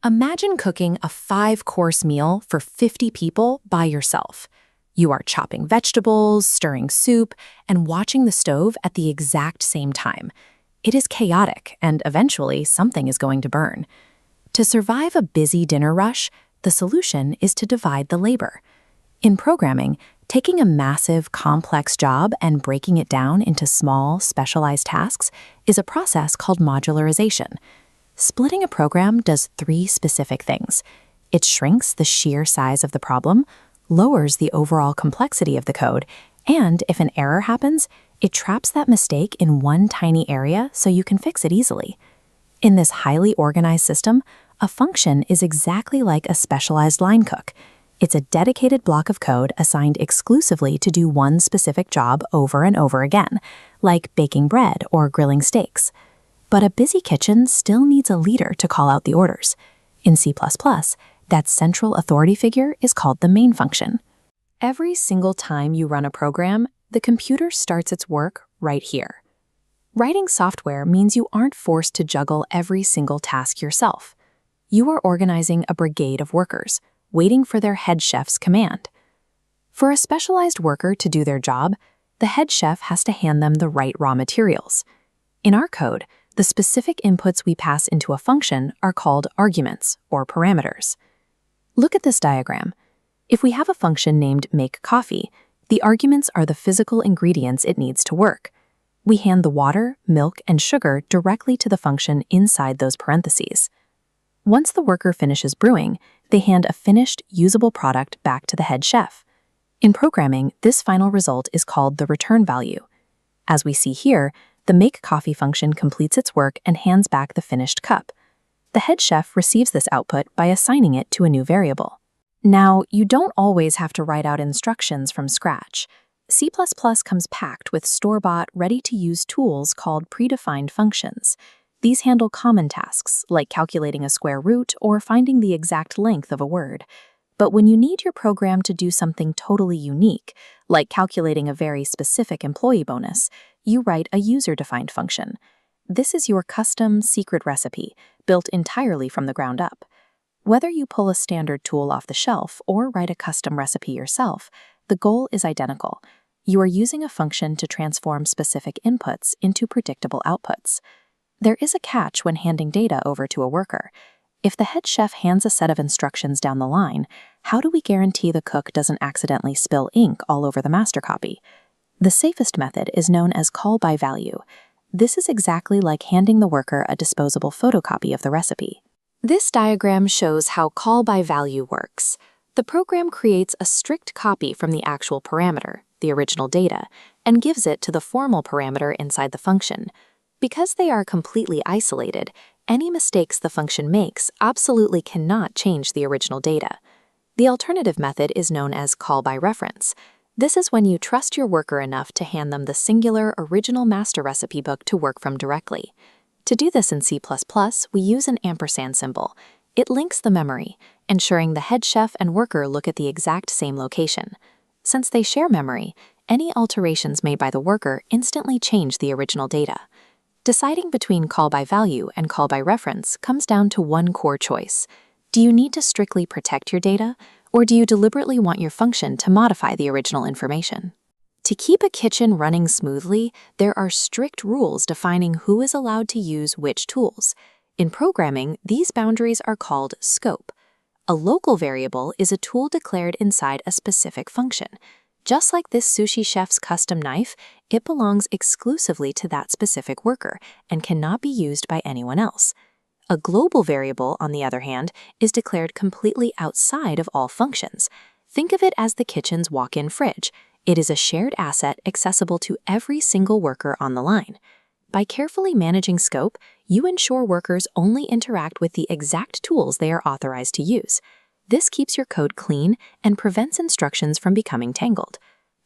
Imagine cooking a 5-course meal for 50 people by yourself. You are chopping vegetables, stirring soup, and watching the stove at the exact same time. It is chaotic, and eventually something is going to burn. To survive a busy dinner rush, the solution is to divide the labor. In programming, taking a massive, complex job and breaking it down into small, specialized tasks is a process called modularization. Splitting a program does 3 specific things. It shrinks the sheer size of the problem, lowers the overall complexity of the code, and if an error happens, it traps that mistake in one tiny area so you can fix it easily. In this highly organized system, a function is exactly like a specialized line cook. It's a dedicated block of code assigned exclusively to do one specific job over and over again, like baking bread or grilling steaks. But a busy kitchen still needs a leader to call out the orders. In C++, that central authority figure is called the main function. Every single time you run a program, the computer starts its work right here. Writing software means you aren't forced to juggle every single task yourself. You are organizing a brigade of workers, waiting for their head chef's command. For a specialized worker to do their job, the head chef has to hand them the right raw materials. In our code, the specific inputs we pass into a function are called arguments, or parameters. Look at this diagram. If we have a function named makeCoffee, the arguments are the physical ingredients it needs to work. We hand the water, milk, and sugar directly to the function inside those parentheses. Once the worker finishes brewing, they hand a finished, usable product back to the head chef. In programming, this final result is called the return value. As we see here, the makeCoffee function completes its work and hands back the finished cup. The head chef receives this output by assigning it to a new variable. Now, you don't always have to write out instructions from scratch. C++ comes packed with store-bought, ready-to-use tools called predefined functions. These handle common tasks, like calculating a square root or finding the exact length of a word. But when you need your program to do something totally unique, like calculating a very specific employee bonus, you write a user-defined function. This is your custom secret recipe, built entirely from the ground up. Whether you pull a standard tool off the shelf or write a custom recipe yourself, the goal is identical. You are using a function to transform specific inputs into predictable outputs. There is a catch when handing data over to a worker. If the head chef hands a set of instructions down the line, how do we guarantee the cook doesn't accidentally spill ink all over the master copy? The safest method is known as call by value. This is exactly like handing the worker a disposable photocopy of the recipe. This diagram shows how call by value works. The program creates a strict copy from the actual parameter, the original data, and gives it to the formal parameter inside the function. Because they are completely isolated, any mistakes the function makes absolutely cannot change the original data. The alternative method is known as call by reference. This is when you trust your worker enough to hand them the singular original master recipe book to work from directly. To do this in C++, we use an ampersand symbol. It links the memory, ensuring the head chef and worker look at the exact same location. Since they share memory, any alterations made by the worker instantly change the original data. Deciding between call by value and call by reference comes down to one core choice. Do you need to strictly protect your data, or do you deliberately want your function to modify the original information? To keep a kitchen running smoothly, there are strict rules defining who is allowed to use which tools. In programming, these boundaries are called scope. A local variable is a tool declared inside a specific function. Just like this sushi chef's custom knife, it belongs exclusively to that specific worker and cannot be used by anyone else. A global variable, on the other hand, is declared completely outside of all functions. Think of it as the kitchen's walk-in fridge. It is a shared asset accessible to every single worker on the line. By carefully managing scope, you ensure workers only interact with the exact tools they are authorized to use. This keeps your code clean and prevents instructions from becoming tangled.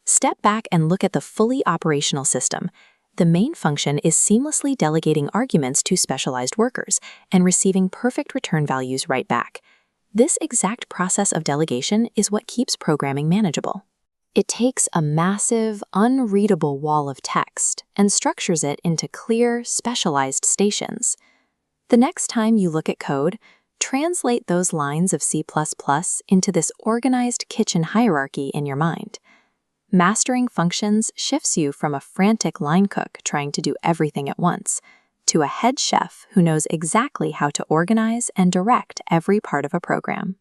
Step back and look at the fully operational system. The main function is seamlessly delegating arguments to specialized workers and receiving perfect return values right back. This exact process of delegation is what keeps programming manageable. It takes a massive, unreadable wall of text and structures it into clear, specialized stations. The next time you look at code, Translate those lines of C++ into this organized kitchen hierarchy in your mind. Mastering functions shifts you from a frantic line cook trying to do everything at once to a head chef who knows exactly how to organize and direct every part of a program.